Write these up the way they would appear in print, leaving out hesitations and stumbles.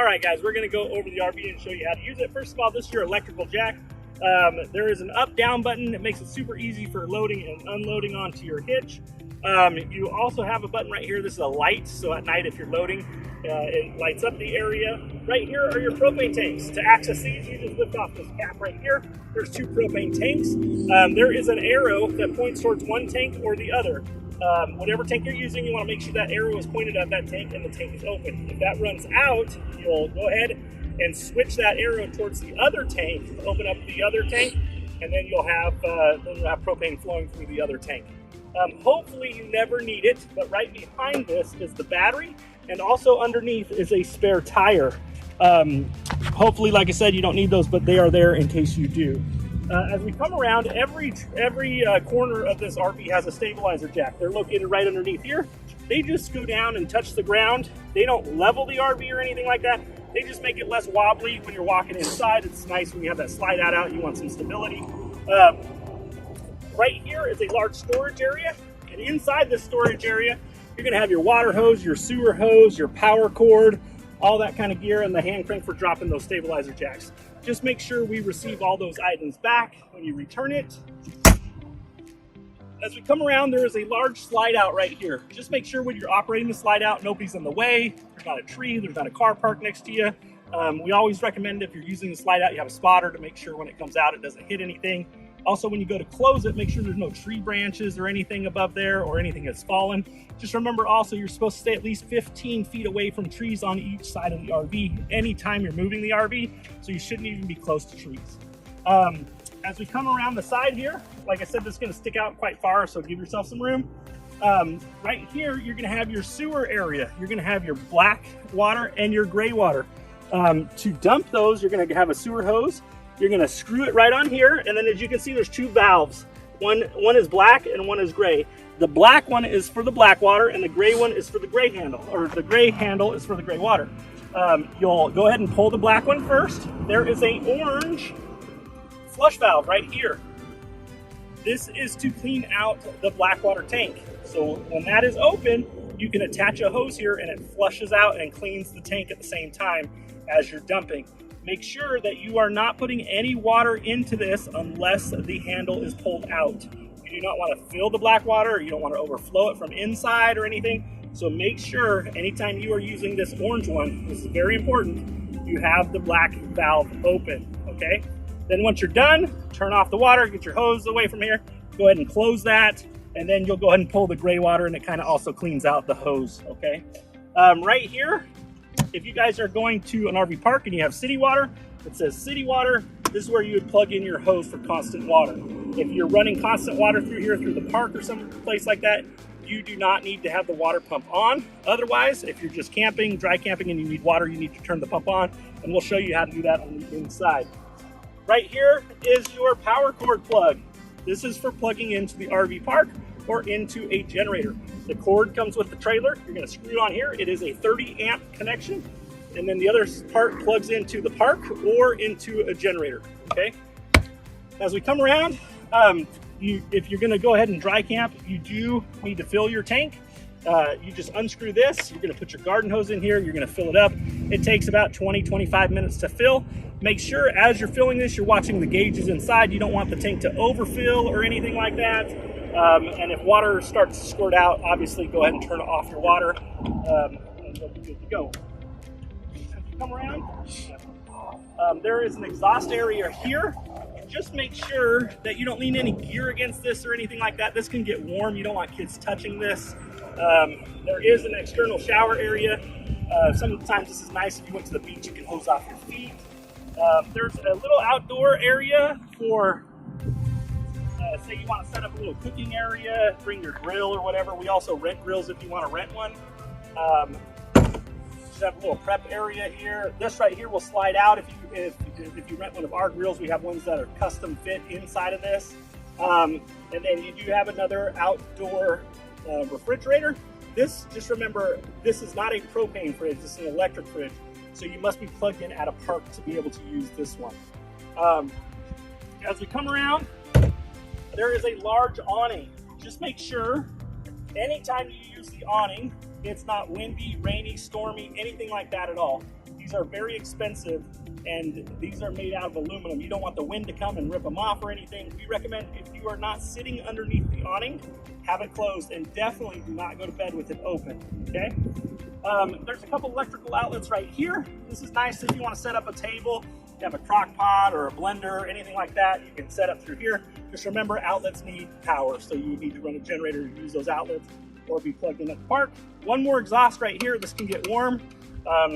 All right, guys, we're going to go over the RV and show you how to use it. First of all, this is your electrical jack. There is an up-down button that makes it super easy for loading and unloading onto your hitch. You also have a button right here. This is a light, so at night if you're loading, it lights up the area. Right here are your propane tanks. To access these, you just lift off this cap right here. There's 2 propane tanks. There is an arrow that points towards one tank or the other. Whatever tank you're using, you want to make sure that arrow is pointed at that tank and the tank is open. If that runs out, you'll go ahead and switch that arrow towards the other tank to open up the other tank, and then you'll have propane flowing through the other tank. Hopefully you never need it, but right behind this is the battery, and also underneath is a spare tire. Hopefully, like I said, you don't need those, but they are there in case you do. As we come around, every corner of this RV has a stabilizer jack. They're located right underneath here. They just go down and touch the ground. They don't level the RV or anything like that. They just make it less wobbly when you're walking inside. It's nice when you have that slide out, you want some stability. Right here is a large storage area, and inside this storage area, you're gonna have your water hose, your sewer hose, your power cord, all that kind of gear, and the hand crank for dropping those stabilizer jacks. Just make sure we receive all those items back when you return it. As we come around, there is a large slide out right here. Just make sure when you're operating the slide out, nobody's in the way. There's not a tree, there's not a car parked next to you. We always recommend if you're using the slide out, you have a spotter to make sure when it comes out, it doesn't hit anything. Also, when you go to close it, make sure there's no tree branches or anything above there or anything that's fallen. Just remember also, you're supposed to stay at least 15 feet away from trees on each side of the RV anytime you're moving the RV, so you shouldn't even be close to trees. As we come around the side here, like I said, this is gonna stick out quite far, so give yourself some room. Right here, you're gonna have your sewer area. You're gonna have your black water and your gray water. To dump those, you're gonna have a sewer hose. You're gonna screw it right on here, and then as you can see, there's 2 valves. One is black and one is gray. The black one is for the black water, and the gray one is for the gray handle, or the gray handle is for the gray water. You'll go ahead and pull the black one first. There is a orange flush valve right here. This is to clean out the black water tank. So when that is open, you can attach a hose here and it flushes out and cleans the tank at the same time as you're dumping. Make sure that you are not putting any water into this unless the handle is pulled out. You do not want to fill the black water, or you don't want to overflow it from inside or anything. So make sure anytime you are using this orange one, this is very important, you have the black valve open, okay? Then once you're done, turn off the water, get your hose away from here, go ahead and close that, and then you'll go ahead and pull the gray water, and it kind of also cleans out the hose, okay? Right here, if you guys are going to an RV park and you have city water, it says city water, this is where you would plug in your hose for constant water. If you're running constant water through here, through the park or some place like that, you do not need to have the water pump on. Otherwise, if you're just camping, dry camping, and you need water, you need to turn the pump on, and we'll show you how to do that on the inside. Right here is your power cord plug. This is for plugging into the RV park or into a generator. The cord comes with the trailer. You're gonna screw it on here. It is a 30 amp connection. And then the other part plugs into the park or into a generator, okay? As we come around, if you're gonna go ahead and dry camp, you do need to fill your tank. You just unscrew this. You're gonna put your garden hose in here. You're gonna fill it up. It takes about 20-25 minutes to fill. Make sure as you're filling this, you're watching the gauges inside. You don't want the tank to overfill or anything like that. And if water starts to squirt out, obviously go ahead and turn off your water, and you'll be good to go. As you come around, there is an exhaust area here. Just make sure that you don't lean any gear against this or anything like that. This can get warm. You don't want kids touching this. There is an external shower area. Sometimes this is nice if you went to the beach, you can hose off your feet. There's a little outdoor area for say you want to set up a little cooking area, bring your grill or whatever. We also rent grills if you want to rent one. Just have a little prep area here. This right here will slide out if you rent one of our grills. We have ones that are custom fit inside of this. And then you do have another outdoor refrigerator. This, just remember, this is not a propane fridge, this is an electric fridge. So you must be plugged in at a park to be able to use this one. As we come around, there is a large awning. Just make sure anytime you use the awning, it's not windy, rainy, stormy, anything like that at all. You These are very expensive, and these are made out of aluminum. You don't want the wind to come and rip them off or anything. We recommend, if you are not sitting underneath the awning, have it closed, and definitely do not go to bed with it open, okay? There's a couple electrical outlets right here. This is nice if you want to set up a table, you have a crock pot or a blender, anything like that, you can set up through here. Just remember, outlets need power, so you need to run a generator to use those outlets or be plugged in at the park. One more exhaust right here. This can get warm,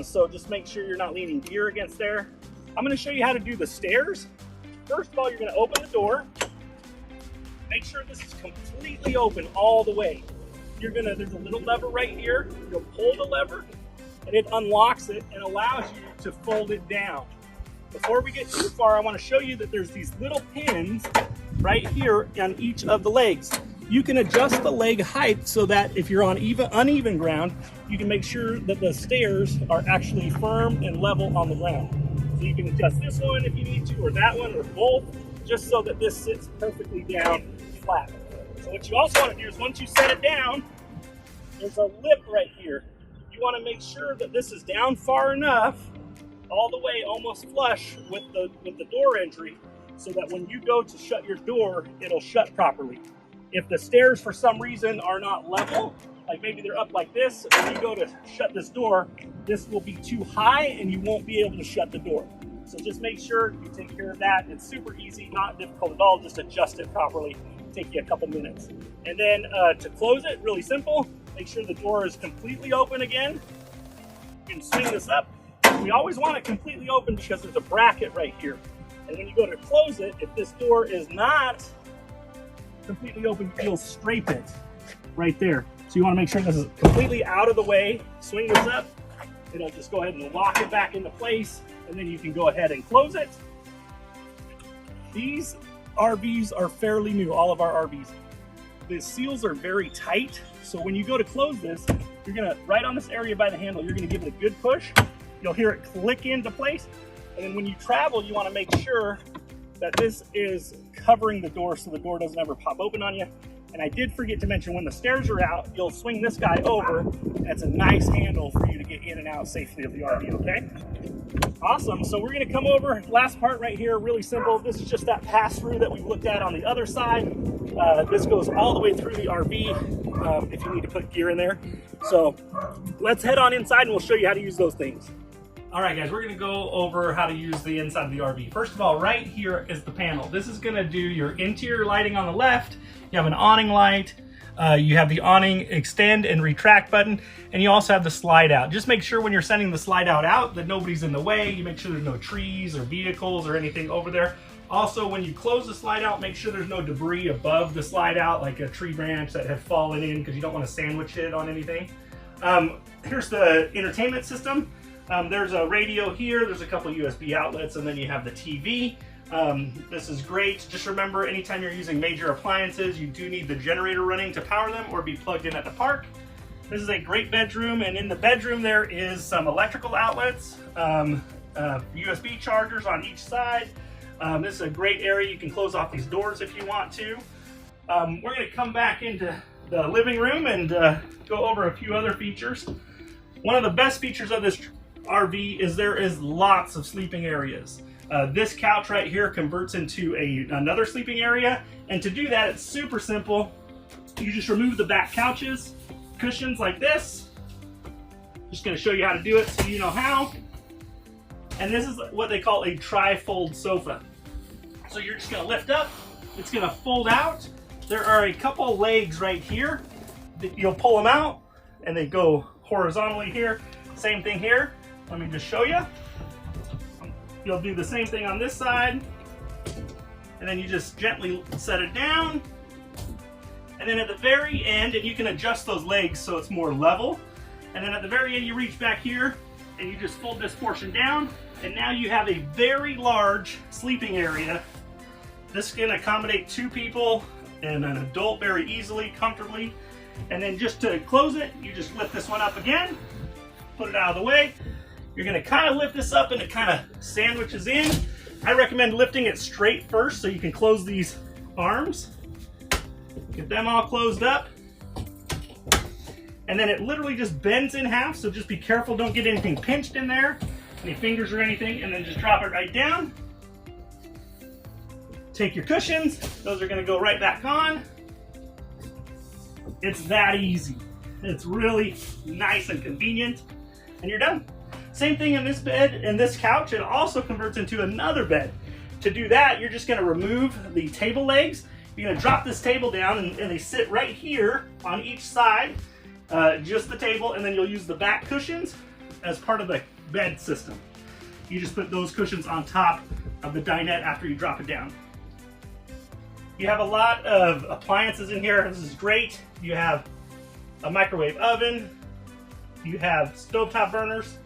so just make sure you're not leaning gear against there. I'm going to show you how to do the stairs. First of all, you're going to open the door. Make sure this is completely open all the way. There's a little lever right here. You'll pull the lever, and it unlocks it and allows you to fold it down. Before we get too far, I want to show you that there's these little pins right here on each of the legs. You can adjust the leg height so that if you're on uneven ground, you can make sure that the stairs are actually firm and level on the ground. So you can adjust this one if you need to, or that one, or both, just so that this sits perfectly down flat. So what you also want to do is, once you set it down, there's a lip right here. You want to make sure that this is down far enough, all the way almost flush with the door entry, so that when you go to shut your door, it'll shut properly. If the stairs for some reason are not level, like maybe they're up like this, when you go to shut this door, this will be too high and you won't be able to shut the door. So just make sure you take care of that. It's super easy, not difficult at all. Just adjust it properly. Take you a couple minutes. And then to close it, really simple. Make sure the door is completely open again. You can swing this up. We always want it completely open because there's a bracket right here. And when you go to close it, if this door is not completely open, you'll scrape it right there. So you want to make sure this is completely out of the way. Swing this up. It'll just go ahead and lock it back into place, and then you can go ahead and close it. These RVs are fairly new, all of our RVs. The seals are very tight, so when you go to close this, you're gonna, right on this area by the handle, you're gonna give it a good push. You'll hear it click into place, and then when you travel, you wanna make sure that this is covering the door so the door doesn't ever pop open on you. And I did forget to mention, when the stairs are out, you'll swing this guy over. That's a nice handle for you to get in and out safely of the RV, okay? Awesome, so we're gonna come over, last part right here, really simple. This is just that pass-through that we looked at on the other side. This goes all the way through the RV if you need to put gear in there. So let's head on inside and we'll show you how to use those things. All right, guys, we're gonna go over how to use the inside of the RV. First of all, right here is the panel. This is gonna do your interior lighting on the left. You have an awning light. You have the awning extend and retract button, and you also have the slide out. Just make sure when you're sending the slide out that nobody's in the way. You make sure there's no trees or vehicles or anything over there. Also, when you close the slide out, make sure there's no debris above the slide out, like a tree branch that have fallen in, because you don't want to sandwich it on anything. Here's the entertainment system. There's a radio here, there's a couple USB outlets, and then you have the TV. This is great. Just remember, anytime you're using major appliances, you do need the generator running to power them or be plugged in at the park. This is a great bedroom, and in the bedroom there is some electrical outlets, USB chargers on each side. This is a great area. You can close off these doors if you want to. We're going to come back into the living room and go over a few other features. One of the best features of this RV is there is lots of sleeping areas. This couch right here converts into another sleeping area, and to do that, it's super simple. You just remove the back couches, cushions like this. Just going to show you how to do it so you know how. And this is what they call a tri-fold sofa. So you're just going to lift up, it's going to fold out. There are a couple legs right here that you'll pull them out, and they go horizontally here. Same thing here. Let me just show you. You'll do the same thing on this side, and then you just gently set it down. And then at the very end, and you can adjust those legs so it's more level. And then at the very end, you reach back here and you just fold this portion down, and now you have a very large sleeping area. This can accommodate 2 people and an adult very easily, comfortably. And then just to close it, you just lift this one up again, put it out of the way. You're gonna kind of lift this up and it kind of sandwiches in. I recommend lifting it straight first so you can close these arms. Get them all closed up. And then it literally just bends in half, so just be careful, don't get anything pinched in there. any fingers or anything, and then just drop it right down. Take your cushions, those are gonna go right back on. It's that easy. It's really nice and convenient, and you're done. Same thing in this bed and this couch. It also converts into another bed. To do that, you're just gonna remove the table legs. You're gonna drop this table down, and they sit right here on each side, just the table, and then you'll use the back cushions as part of the bed system. You just put those cushions on top of the dinette after you drop it down. You have a lot of appliances in here. This is great. You have a microwave oven. You have stovetop burners.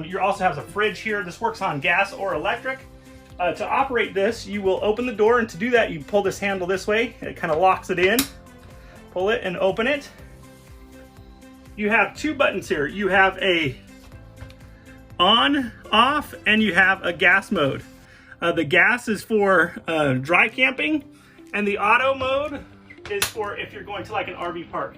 You also have a fridge here. This works on gas or electric. To operate this, you will open the door, and to do that, you pull this handle this way. It kind of locks it in. Pull it and open it. You have two buttons here. You have a on, off, and you have a gas mode. The gas is for dry camping, and the auto mode is for if you're going to like an RV park.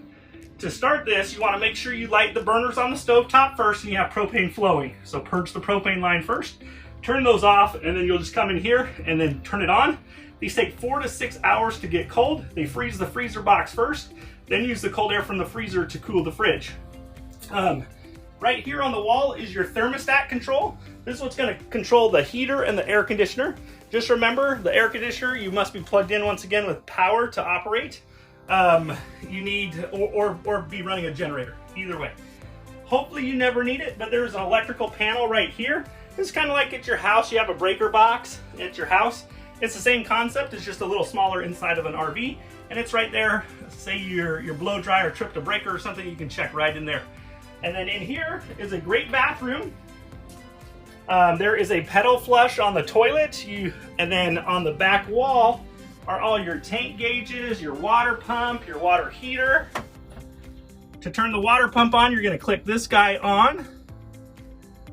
To start this, you want to make sure you light the burners on the stove top first, and you have propane flowing. So purge the propane line first, turn those off, and then you'll just come in here and then turn it on. These take 4 to 6 hours to get cold. They freeze the freezer box first, then use the cold air from the freezer to cool the fridge. Right here on the wall is your thermostat control. This is what's going to control the heater and the air conditioner. Just remember, the air conditioner, you must be plugged in once again with power to operate. You need, or be running a generator, either way. Hopefully you never need it, but there's an electrical panel right here. It's kind of like at your house, you have a breaker box at your house. It's the same concept, it's just a little smaller inside of an RV, and it's right there. Say your blow dry or tripped a breaker or something, you can check right in there. And then in here is a great bathroom. There is a pedal flush on the toilet, and then on the back wall are all your tank gauges, your water pump, your water heater. To turn the water pump on, you're gonna click this guy on.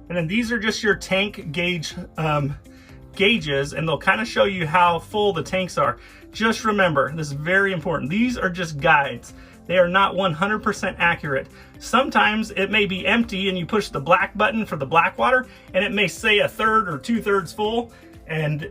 And then these are just your tank gauge gauges, and they'll kind of show you how full the tanks are. Just remember, this is very important, these are just guides. They are not 100% accurate. Sometimes it may be empty and you push the black button for the black water and it may say 1/3 or 2/3 full, and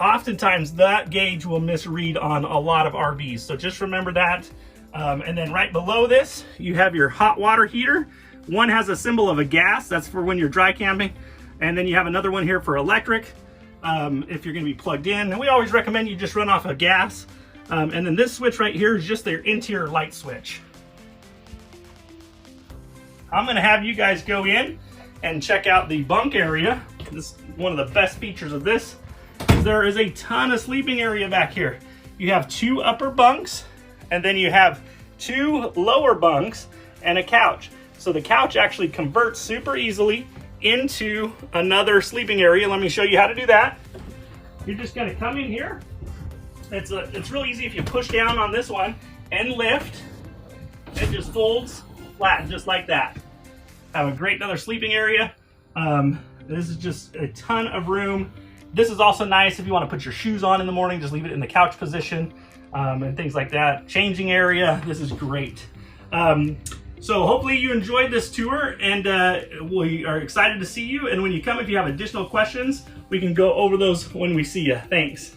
oftentimes that gauge will misread on a lot of RVs. So just remember that. And then right below this, you have your hot water heater. One has a symbol of a gas, that's for when you're dry camping. And then you have another one here for electric, if you're gonna be plugged in. And we always recommend you just run off of gas. And then this switch right here is just their interior light switch. I'm gonna have you guys go in and check out the bunk area. This is one of the best features of this. There is a ton of sleeping area back here. You have 2 upper bunks, and then you have 2 lower bunks and a couch. So the couch actually converts super easily into another sleeping area. Let me show you how to do that. You're just gonna come in here. It's real easy if you push down on this one and lift. It just folds flat, just like that. Have a great another sleeping area. This is just a ton of room. This is also nice if you want to put your shoes on in the morning, just leave it in the couch position, and things like that. Changing area, this is great. So hopefully you enjoyed this tour, and we are excited to see you. And when you come, if you have additional questions, we can go over those when we see you. Thanks.